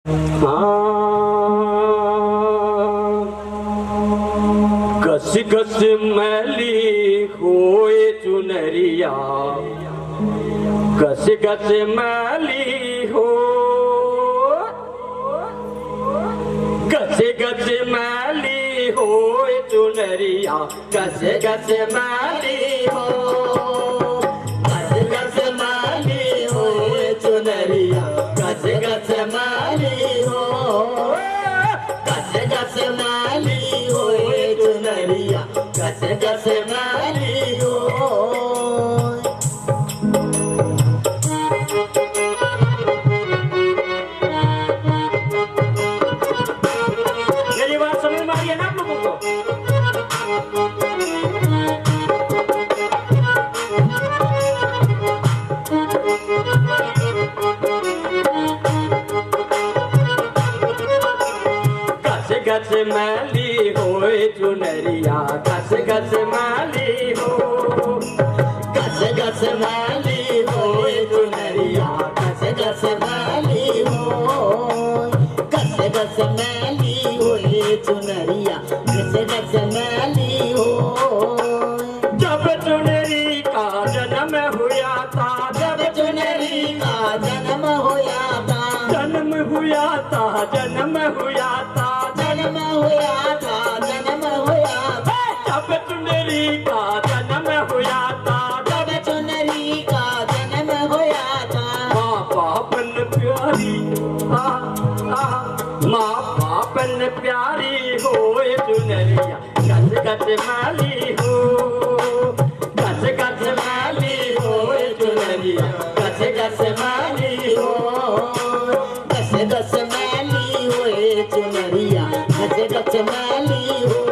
घस घस मैली होए चुनरिया, घस घस मैली हो, घस घस मैली होए चुनरिया, घस घस मैली हो, घस घस मैली होए चुनरिया, घस घस मैली हो, घस घस मैली होए चुनरिया, घस घस मैली हो। मेरी बात समझ में आ रही है ना आप लोगों को? घस मैली होए चुनरिया, घस घस मैली हो, घस घस मैली होए चुनरिया, घस घस मैली हो, घस घस मैली होए चुनरिया, घस घस मैली हो। जब चुनरी का जन्म हुआ था, जब चुनरी का जन्म हुआ था, जन्म हुआ था, जन्म हुआ था, जन्म हुआ था, जन्म हुआ था, जब चुनरी का जन्म हुआ था, जब चुनरी का जन्म हुआ था। माँ बापन प्यारी, माँ बापन प्यारी होए चुनरिया, घस घस मैली हो, घस घस मैली होए चुनरिया, घस घस मैली हो, घस घस मैली होए चुनरिया, घस घस मैली हो।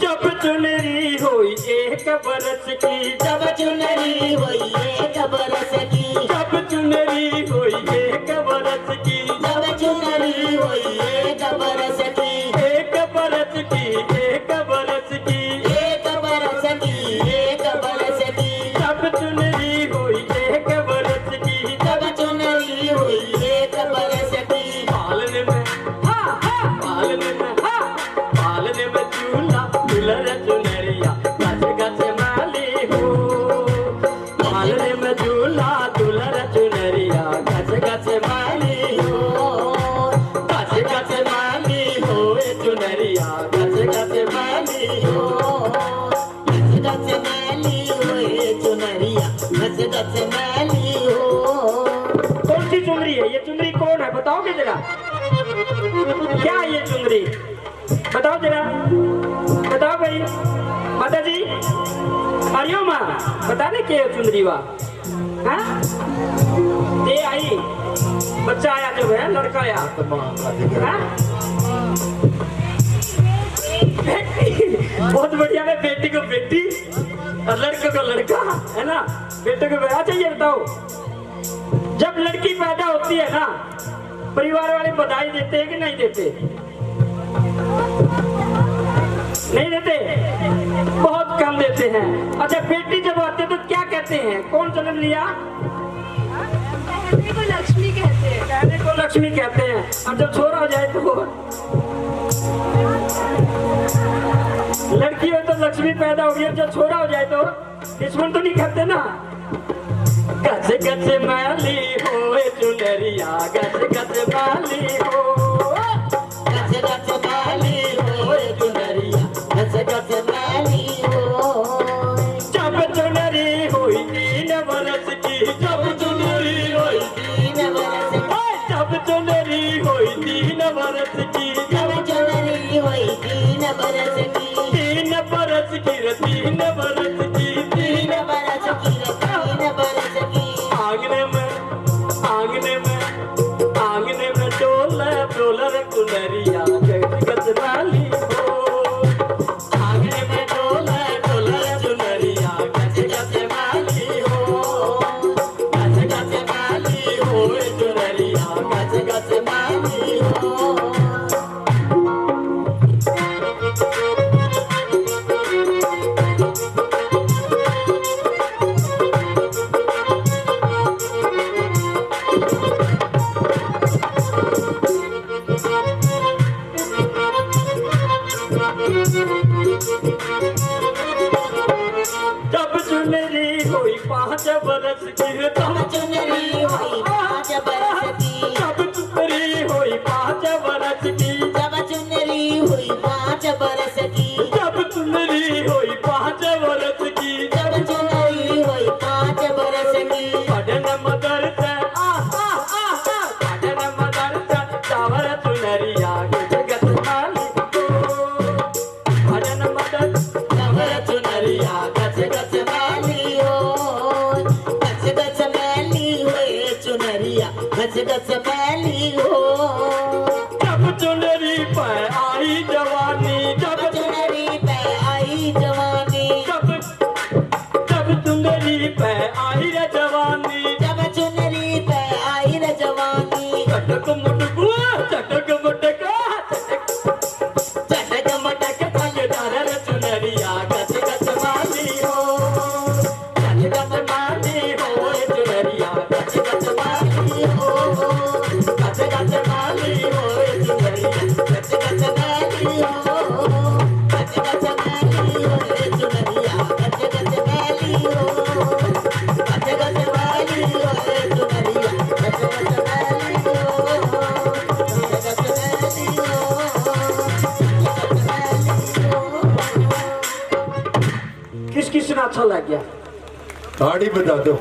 जब चुनरी हुई एक बरस की, जब चुनरी हुई एक बरस की, जब चुनरी हुई एक बरस की, जब चुनरी हुई एक बरस की, एक बरस की, एक बरस की, एक बरस की, एक बरस की, जब चुनरी हुई एक बरस की, जब चुनरी हुई एक बरस की। पालने में पालने में पालने में चूल्हा दुल्हन चुनरिया, घस घस मैली हो, पालने में चूल्हा दुल्हन चुनरिया, घस घस मैली हो, घस घस मैली हो चुनरिया, घस घस मैली हो, घस घस मैली हो चुनरिया, घस घस मैली हो। कौन सी चुनरी है ये? चुनरी कौन है बताओगे जरा? क्या है ये चुनरी? बताओ जरा, बताओ भाई। माता जी हरिओम माँ, बता दे क्या चुनरी वा? हाँ ये आई बच्चा आया जो है, लड़का आया, बहुत बढ़िया है। बेटी को बेटी और लड़के को लड़का है ना। बेटे को बेटा चाहिए। बताओ जब लड़की पैदा होती है ना, परिवार वाले बधाई देते हैं कि नहीं देते? नहीं देते, बहुत कम देते हैं। अच्छा बेटी जब आती है तो क्या कहते हैं? कौन जन्म लिया? कहने को लक्ष्मी कहते हैं। कहने को लक्ष्मी कहते हैं। और जब छोरा हो जाए तो लड़की हो तो लक्ष्मी पैदा हो गई, जब छोरा हो जाए तो दुश्मन तो नहीं कहते ना। घस घस मैली हो चुनरिया, घस घस मैली हो, घस घस मैली हो चुनरिया, घस घस मैली हो। जब चुनरी हुई 3 बरस की, जब चुनरी हुई 3 बरस की, जब चुनरी हुई 3 बरस की, जब चुनरी हुई 3 बरस की, 3 बरस की, 3 बरस की, 3 बरस की, 3 बरस की। आंगने में चुनरिया गच गच वाली हो आंगन में डोला डोला चुनरिया गच गच वाली हो गच गच वाली हो चुनरिया गच गच वाली हो जब चुनरी हुई 5 बरस की तब चुनरी हुई 5 बरस की जब चुनरी हुई 5 बरस की जब चुनरी हुई 5 बरस की जब चुनरी हुई 5 बरस की जब चुनरी हुई 5 बरस की पढ़न मदरसा पढ़न मदरसा चावर चुनरिया गच वाली पढ़न मदरसा चावर चुनरिया गच मैली हो गच गच मैली हुए चुनरिया गच गच मैली हो जब चुनरी पे आई जवानी जब चुनरी पे आई जवानी जब चुनरी पे आई रे जवानी जब चुनरी पे आई रे जवानी चटक मुटक चटक मुटक चटक मुटक तलदार रे चुनरिया गच गच वाली हो गच गच वाली हो चुनरिया गच गच वाली हो गच गच वाली हो चुनरिया गच गच मैली हो गच गच मैली हो चुनरिया गच गच मैली हो गच गच मैली हो चुनरिया गच गच मैली हो गच गच मैली हो किस किस ने अच्छा लग गया गाड़ी बता दो।